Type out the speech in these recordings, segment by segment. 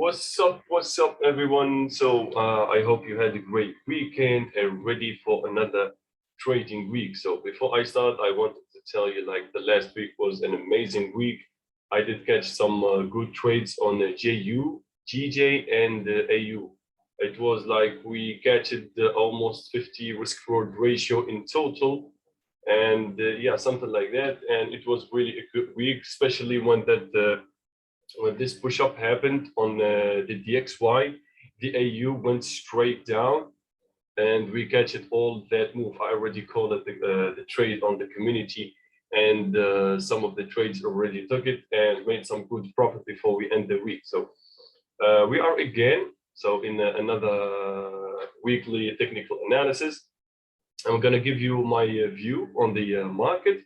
What's up, everyone? So I hope you had a great weekend and ready for another trading week. So before I start, I wanted to tell you, like, the last week was an amazing week. I did catch some good trades on JU, GJ, and AU. It was like we catched almost 50 risk reward ratio in total, and yeah, something like that. And it was really a good week, especially when this push up happened on the DXY, the AU went straight down, and we catch it all that move. I already called it the trade on the community, and some of the trades already took it and made some good profit before we end the week. So we are again in another weekly technical analysis. I'm going to give you my view on the market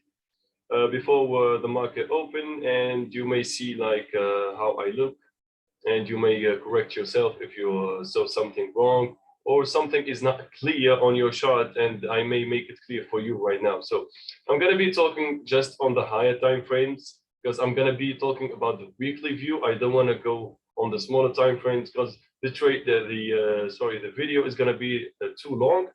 before the market open, and you may see like how I look, and you may correct yourself if you saw something wrong or something is not clear on your chart, and I may make it clear for you right now. So I'm going to be talking just on the higher time frames, because I'm going to be talking about the weekly view. I don't want to go on the smaller time frames because the video is going to be too long,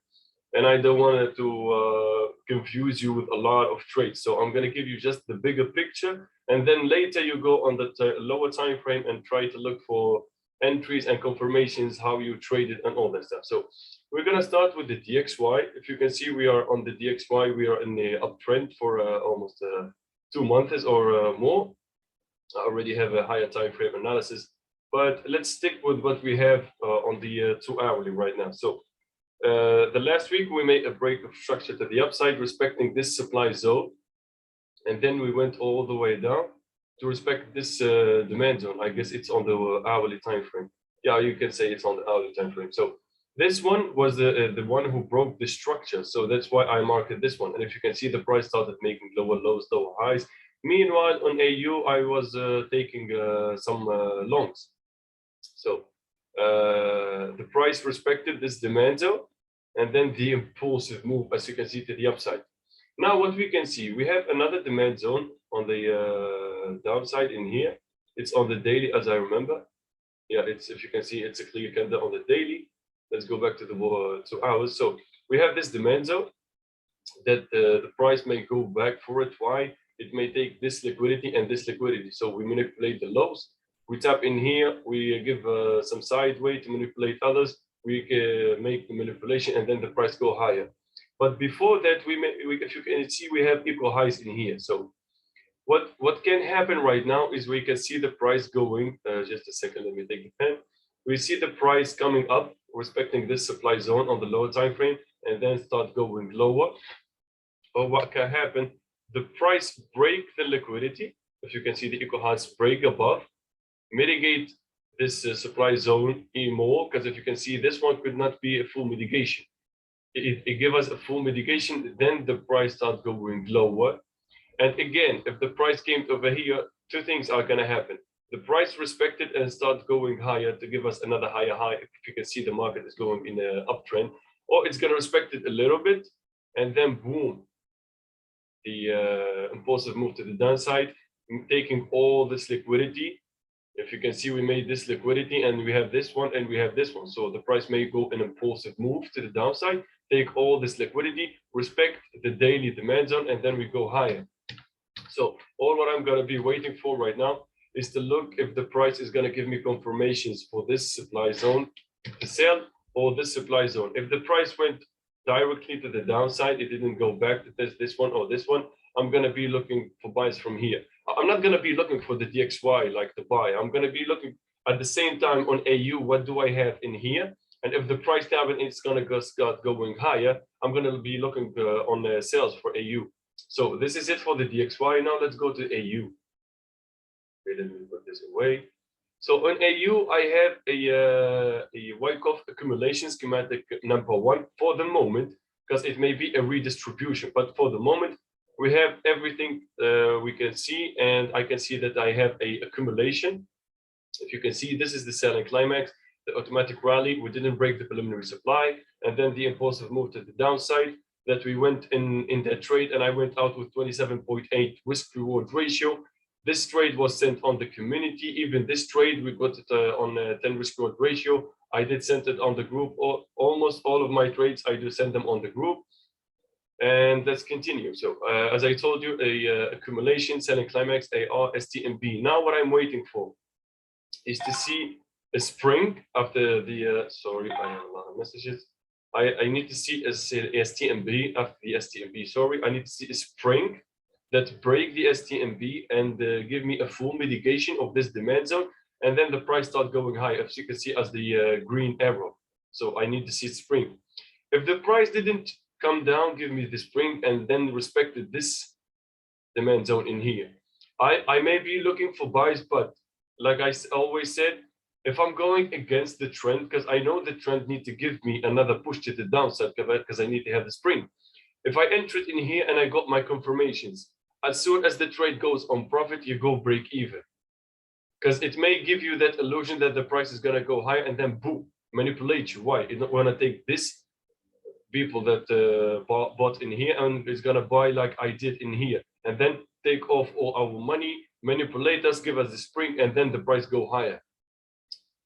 and I don't want to confuse you with a lot of trades. So I'm going to give you just the bigger picture, and then later you go on the lower time frame and try to look for entries and confirmations, how you traded and all that stuff. So we're going to start with the DXY. If you can see, we are on the DXY. We are in the uptrend for almost 2 months or more. I already have a higher time frame analysis, but let's stick with what we have on the 2 hourly right now. So the last week we made a break of structure to the upside, respecting this supply zone, and then we went all the way down to respect this demand zone. I guess it's on the hourly time frame. Yeah, you can say it's on the hourly time frame. So this one was the one who broke the structure, so that's why I marked this one. And if you can see, the price started making lower lows, lower highs. Meanwhile, on AU, I was taking some longs. So the price respected this demand zone, and then the impulsive move, as you can see, to the upside. Now what we can see, we have another demand zone on the downside in here. It's on the daily, as I remember. Yeah, it's, if you can see, it's a clear candle on the daily. Let's go back to the 2 hours. So we have this demand zone that the price may go back for it. Why? It may take this liquidity and this liquidity. So we manipulate the lows. We tap in here. We give some sideway to manipulate others. We make the manipulation, and then the price go higher. But before that, if you can see, we have equal highs in here. So what can happen right now is we can see the price going, just a second, let me take the pen. We see the price coming up, respecting this supply zone on the lower time frame, and then start going lower. Or what can happen, the price break the liquidity. If you can see, the equal highs break above, mitigate this supply zone even more, because if you can see, this one could not be a full mitigation. It give us a full mitigation, then the price starts going lower. And again, if the price came over here, 2 things are going to happen. The price respected and start going higher to give us another higher high. If you can see, the market is going in an uptrend, or it's going to respect it a little bit, and then boom, the impulsive move to the downside, taking all this liquidity. If you can see, we made this liquidity, and we have this one, and we have this one. So the price may go an impulsive move to the downside, take all this liquidity, respect the daily demand zone, and then we go higher. So all what I'm going to be waiting for right now is to look if the price is going to give me confirmations for this supply zone to sell, or this supply zone. If the price went directly to the downside, it didn't go back to this one or this one, I'm going to be looking for buys from here. I'm not going to be looking for the DXY like the buy. I'm going to be looking at the same time on AU, what do I have in here? And if the price tab is going to start going higher, I'm going to be looking on the sales for AU. So this is it for the DXY. Now let's go to AU. Okay, let me put this away. So on AU, I have a Wyckoff accumulation schematic number 1 for the moment, because it may be a redistribution. But for the moment, we have everything we can see, and I can see that I have a accumulation. If you can see, this is the selling climax, the automatic rally. We didn't break the preliminary supply, and then the impulsive move to the downside that we went in that trade, and I went out with 27.8 risk reward ratio. This trade was sent on the community. Even this trade, we got it on a 10 risk reward ratio. I did send it on the group. Almost all of my trades, I do send them on the group. And let's continue. So as I told you, accumulation, selling climax, AR, STMB. Now what I'm waiting for is to see a spring after the, sorry, I have a lot of messages. I need to see a STMB after the STMB, sorry. I need to see a spring that break the STMB and give me a full mitigation of this demand zone. And then the price start going high, as you can see as the green arrow. So I need to see spring. If the price didn't come down, give me the spring, and then respected this demand zone in here, I may be looking for buys, but like I always said, if I'm going against the trend, because I know the trend need to give me another push to the downside, because I need to have the spring. If I enter it in here and I got my confirmations, as soon as the trade goes on profit, you go break even, because it may give you that illusion that the price is going to go high and then boom, manipulate you. Why? You don't want to take this people that bought in here and is going to buy like I did in here, and then take off all our money, manipulate us, give us the spring, and then the price go higher.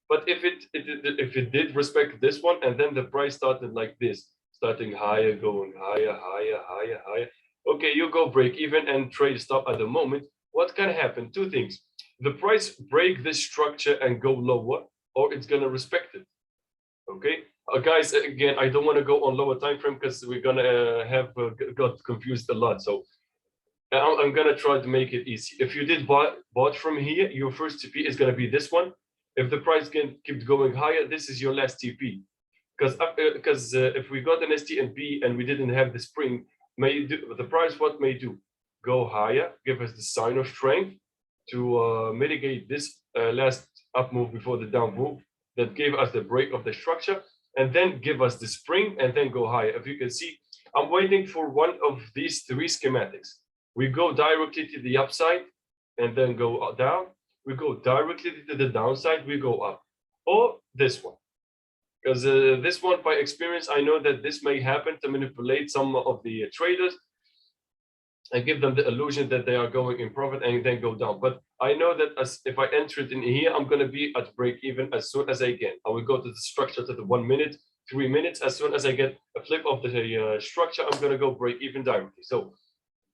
But if it did respect this one, and then the price started like this, starting higher, going higher, higher, higher, higher. Okay, you go break even and trade stop at the moment. What can happen? Two things. The price break this structure and go lower, or it's going to respect it. Okay, guys, again, I don't want to go on lower time frame because we're going to have got confused a lot. So I'm going to try to make it easy. If you did bought from here, your first TP is going to be this one. If the price can keep going higher, this is your last TP. Because if we got an STMB and we didn't have the spring, the price what may do? Go higher, give us the sign of strength to mitigate this last up move before the down move that gave us the break of the structure, and then give us the spring and then go higher. If you can see, I'm waiting for one of these three schematics. We go directly to the upside and then go down. We go directly to the downside, we go up. Or this one. Because this one, by experience, I know that this may happen to manipulate some of the traders and give them the illusion that they are going in profit and then go down. But I know that if I enter it in here, I'm going to be at break even as soon as I can. I will go to the structure to the 1 minute, 3 minutes. As soon as I get a flip of the structure, I'm going to go break even directly. So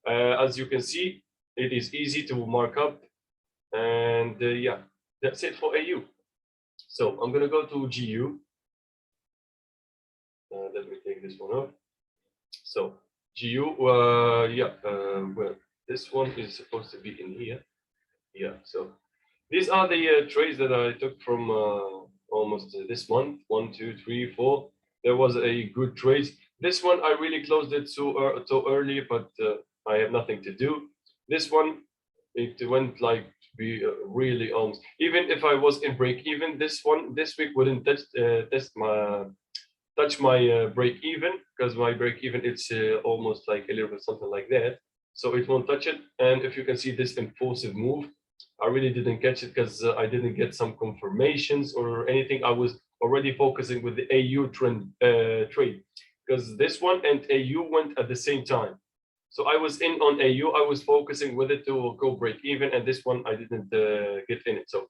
as you can see, it is easy to mark up. And yeah, that's it for AU. So I'm going to go to GU. Let me take this one off. So GU, well, this one is supposed to be in here. Yeah, so these are the trades that I took from almost this month. 1, 2, 3, 4. There was a good trade. This one I really closed it so early, but I have nothing to do. This one, it went like be really almost. Even if I was in break even, this week wouldn't touch my break even, because my break even it's almost like a little bit something like that, so it won't touch it. And if you can see this impulsive move, I really didn't catch it because I didn't get some confirmations or anything. I was already focusing with the AU trend trade, because this one and AU went at the same time. So I was in on AU, I was focusing with it to go break even, and this one I didn't get in it. So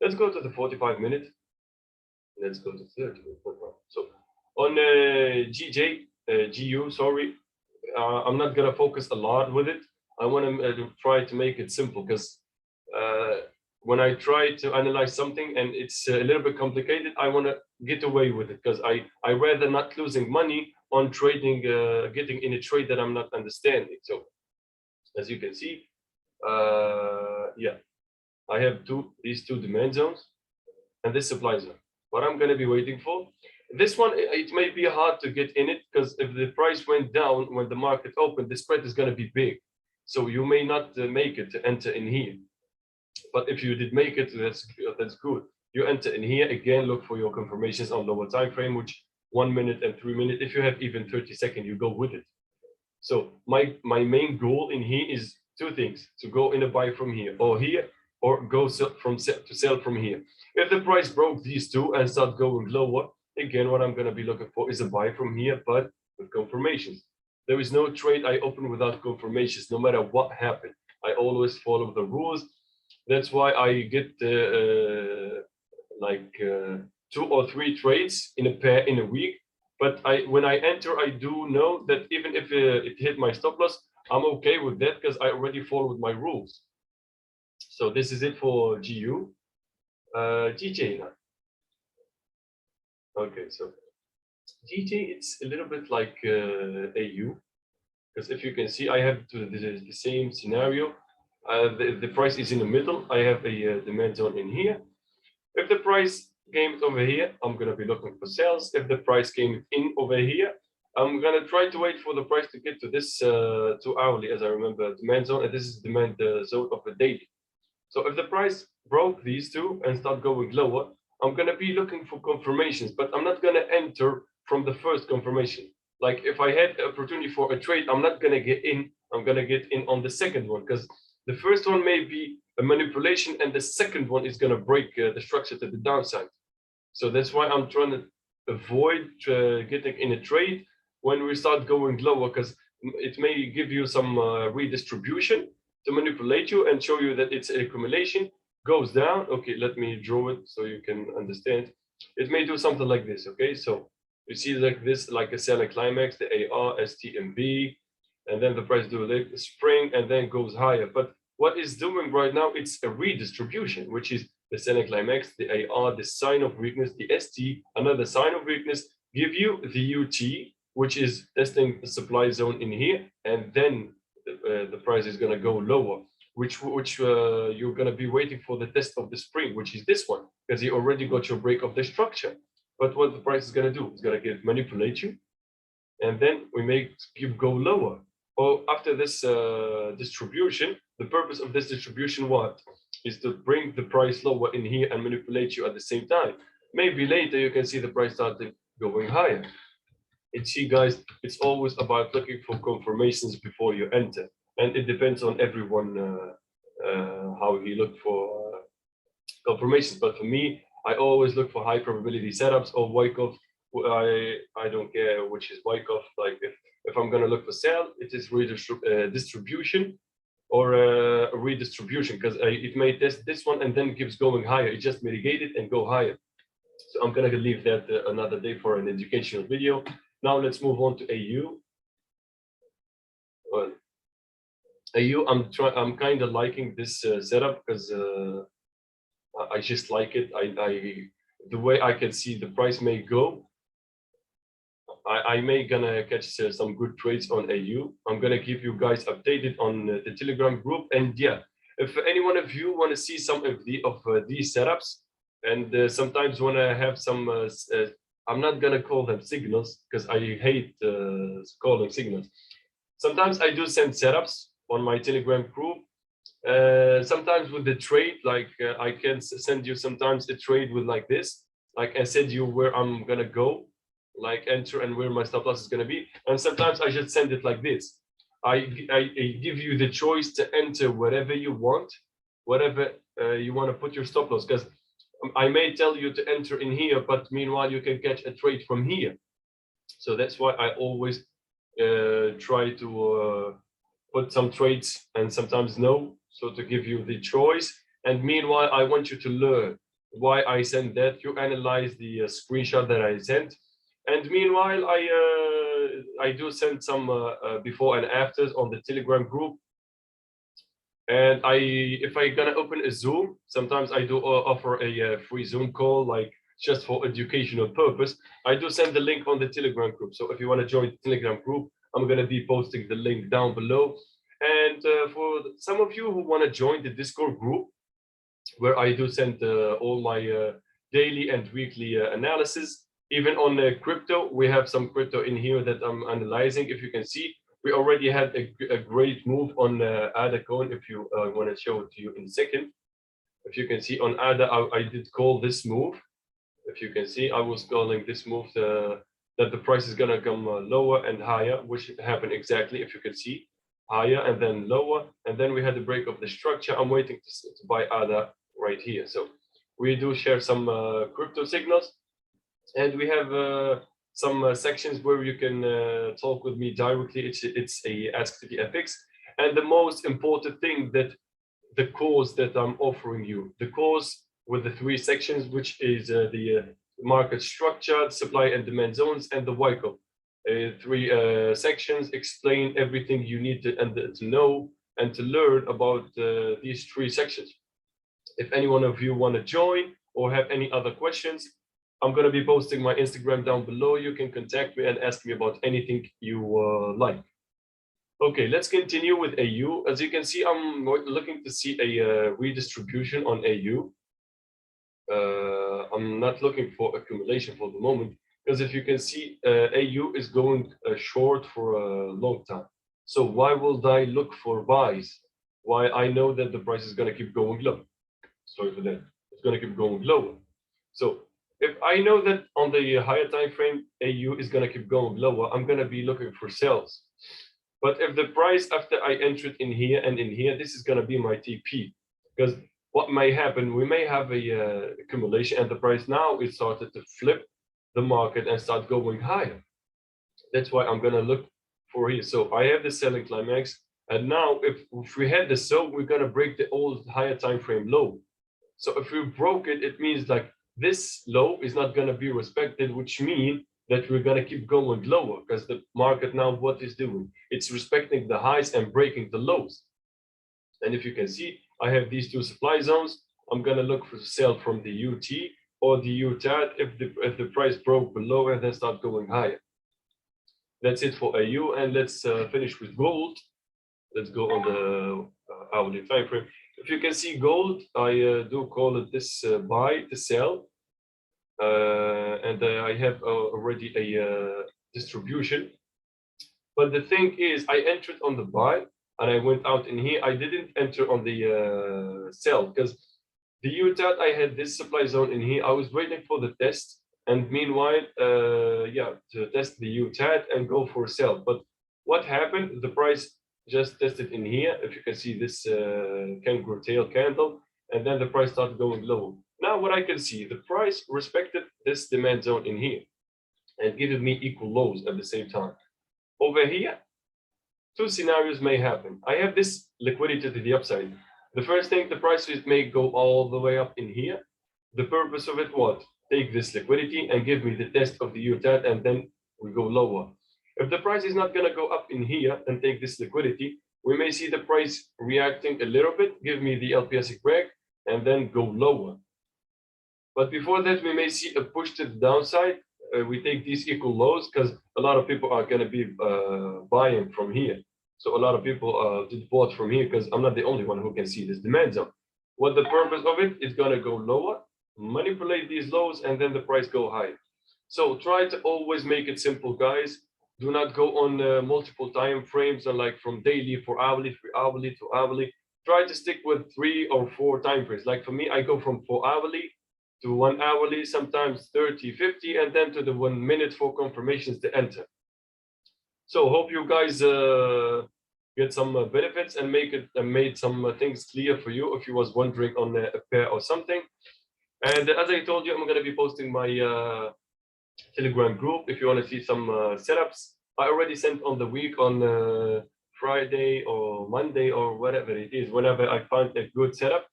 let's go to the 45 minute. Let's go to 30. So on GU, sorry, I'm not gonna focus a lot with it. I want to try to make it simple, because when I try to analyze something and it's a little bit complicated, I want to get away with it, because I rather not losing money on trading, getting in a trade that I'm not understanding. So as you can see, yeah, I have these two demand zones and this supply zone. What I'm going to be waiting for, this one, it may be hard to get in it, because if the price went down when the market opened, the spread is going to be big. So you may not make it to enter in here. But if you did make it, that's good. You enter in here again, look for your confirmations on lower time frame, which 1 minute and 3 minutes. If you have even 30 seconds, you go with it. So my main goal in here is two things: to go in a buy from here, or go to sell from here. If the price broke these two and start going lower, again, what I'm going to be looking for is a buy from here, but with confirmations. There is no trade I open without confirmations, no matter what happened. I always follow the rules. That's why I get like 2 or 3 trades in a pair in a week. But when I enter, I do know that even if it hit my stop loss, I'm okay with that because I already followed my rules. So this is it for GU. GJ now. Okay, so GJ, it's a little bit like AU, because if you can see, I have the same scenario. The price is in the middle. I have a demand zone in here. If the price came over here, I'm going to be looking for sales. If the price came in over here, I'm going to try to wait for the price to get to this 2 hourly, as I remember, demand zone, and this is demand zone of the daily. So if the price broke these two and start going lower, I'm going to be looking for confirmations, but I'm not going to enter from the first confirmation. Like if I had opportunity for a trade, I'm not going to get in. I'm going to get in on the second one, because the first one may be a manipulation and the second one is going to break the structure to the downside. So that's why I'm trying to avoid getting in a trade when we start going lower, because it may give you some redistribution to manipulate you and show you that it's accumulation, goes down. Okay, let me draw it so you can understand. It may do something like this. Okay, so you see like this, like a selling climax, the AR, STMB, and then the price do like the spring and then goes higher. But what it's doing right now, it's a redistribution, which is the selling climax, the AR, the sign of weakness, the ST, another sign of weakness, give you the UT, which is testing the supply zone in here, and then the price is going to go lower, which you're going to be waiting for the test of the spring, which is this one, because you already got your break of the structure. But what the price is going to do, it's going to manipulate you, and then we make you go lower. Or after this distribution, the purpose of this distribution what is to bring the price lower in here and manipulate you at the same time. Maybe later you can see the price starting going higher. It's see, guys, it's always about looking for confirmations before you enter, and it depends on everyone how he look for confirmations. But for me, I always look for high probability setups or Wyckoff. I don't care which is Wyckoff. Like if I'm gonna look for sell, it is distribution or a redistribution, because it may test this one and then keeps going higher. It just mitigate it and go higher. So I'm gonna leave that another day for an educational video. Now let's move on to AU. Well, AU, I'm kind of liking this setup because I just like it. The way I can see the price may go, I may gonna catch some good trades on AU. I'm gonna keep you guys updated on the Telegram group. And yeah, if any one of you want to see some of these setups, and sometimes want to have some, I'm not gonna call them signals because I hate calling signals. Sometimes I do send setups on my Telegram group. Sometimes with the trade, like I can send you sometimes a trade with like this, like I said you where I'm gonna go, like enter and where my stop loss is gonna be. And sometimes I just send it like this. I give you the choice to enter whatever you want, whatever you want to put your stop loss, because I may tell you to enter in here, but meanwhile you can catch a trade from here. So that's why I always try to put some trades and sometimes no, so to give you the choice. And meanwhile, I want you to learn why I sent that. You analyze the screenshot that I sent, and meanwhile, I do send some before and afters on the Telegram group. And if I gonna open a Zoom, sometimes I do offer a free Zoom call, like just for educational purpose. I do send the link on the Telegram group. So if you want to join the Telegram group, I'm gonna be posting the link down below. And for some of you who want to join the Discord group, where I do send all my daily and weekly analysis, even on crypto, we have some crypto in here that I'm analyzing. If you can see, we already had a great move on ADA coin. If you want to show it to you in a second. If you can see on ADA, I did call this move. If you can see, I was calling this move that the price is going to come lower and higher, which happened exactly, if you can see, higher and then lower. And then we had the break of the structure. I'm waiting to buy ADA right here. So we do share some crypto signals. And we have some sections where you can talk with me directly. It's a Ask TTFX. And the most important thing, that the course that I'm offering you, the course with the 3 sections, which is the market structure, supply and demand zones, and the Wyckoff. 3 sections explain everything you need to know and to learn about these 3 sections. If any one of you want to join or have any other questions, I'm going to be posting my Instagram down below. You can contact me and ask me about anything you like. Okay, let's continue with AU. As you can see, I'm looking to see a redistribution on AU. I'm not looking for accumulation for the moment, because if you can see, AU is going short for a long time. So why would I look for buys? Why I know that the price is going to keep going low. Sorry for that. It's going to keep going lower. So if I know that on the higher time frame, AU is going to keep going lower, I'm going to be looking for sales. But if the price after I entered in here and in here, this is going to be my TP. Because what may happen, we may have a accumulation, and the price now is started to flip the market and start going higher. That's why I'm going to look for here. So I have the selling climax. And now if we had the so, we're going to break the old higher time frame low. So if we broke it, it means like this low is not going to be respected, which means that we're going to keep going lower, because the market now, what is doing? It's respecting the highs and breaking the lows. And if you can see, I have these 2 supply zones. I'm going to look for sell from the UT or the UTAT if the price broke below and then start going higher. That's it for AU. And let's finish with gold. Let's go on the hourly time frame. If you can see gold, I do call it this buy to sell. And I have already a distribution. But the thing is, I entered on the buy and I went out in here. I didn't enter on the sell, because the UTAT, I had this supply zone in here. I was waiting for the test, and meanwhile, to test the UTAT and go for sell. But what happened? The price just tested in here. If you can see this kangaroo tail candle, and then the price started going low. Now what I can see, the price respected this demand zone in here and giving me equal lows at the same time. Over here, 2 scenarios may happen. I have this liquidity to the upside. The first thing, the price may go all the way up in here. The purpose of it, what? Take this liquidity and give me the test of the UTAT, and then we go lower. If the price is not going to go up in here and take this liquidity, we may see the price reacting a little bit, give me the LPS break, and then go lower. But before that, we may see a push to the downside. We take these equal lows, because a lot of people are going to be buying from here. So a lot of people did bought from here, because I'm not the only one who can see this demand zone. What the purpose of it is going to go lower, manipulate these lows, and then the price go high. So try to always make it simple, guys. Do not go on multiple time frames, and like from daily for hourly, from hourly to hourly. Try to stick with 3 or 4 time frames. Like for me, I go from 4 hourly to 1 hourly, sometimes 30, 50, and then to the 1 minute for confirmations to enter. So hope you guys get some benefits and made some things clear for you if you was wondering on a pair or something. And as I told you, I'm going to be posting my Telegram group if you want to see some setups. I already sent on the week on Friday or Monday or whatever it is. Whenever I find a good setup,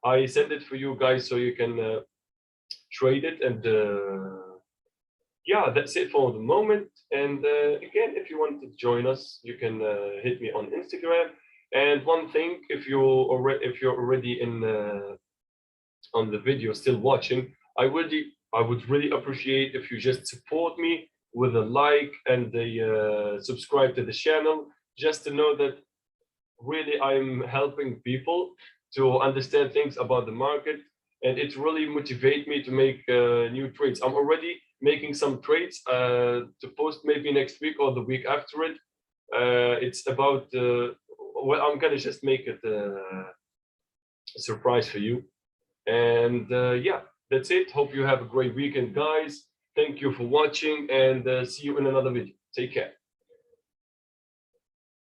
I send it for you guys so you can trade it. And yeah, that's it for the moment. And again, if you want to join us, you can hit me on Instagram. And one thing, if you're already in on the video still watching, I would really appreciate if you just support me with a like and the subscribe to the channel, just to know that really I'm helping people to understand things about the market, and it really motivates me to make new trades. I'm already making some trades to post maybe next week or the week after it. It's about well, I'm gonna just make it a surprise for you. And yeah, that's it. Hope you have a great weekend, guys. Thank you for watching, and see you in another video. Take care.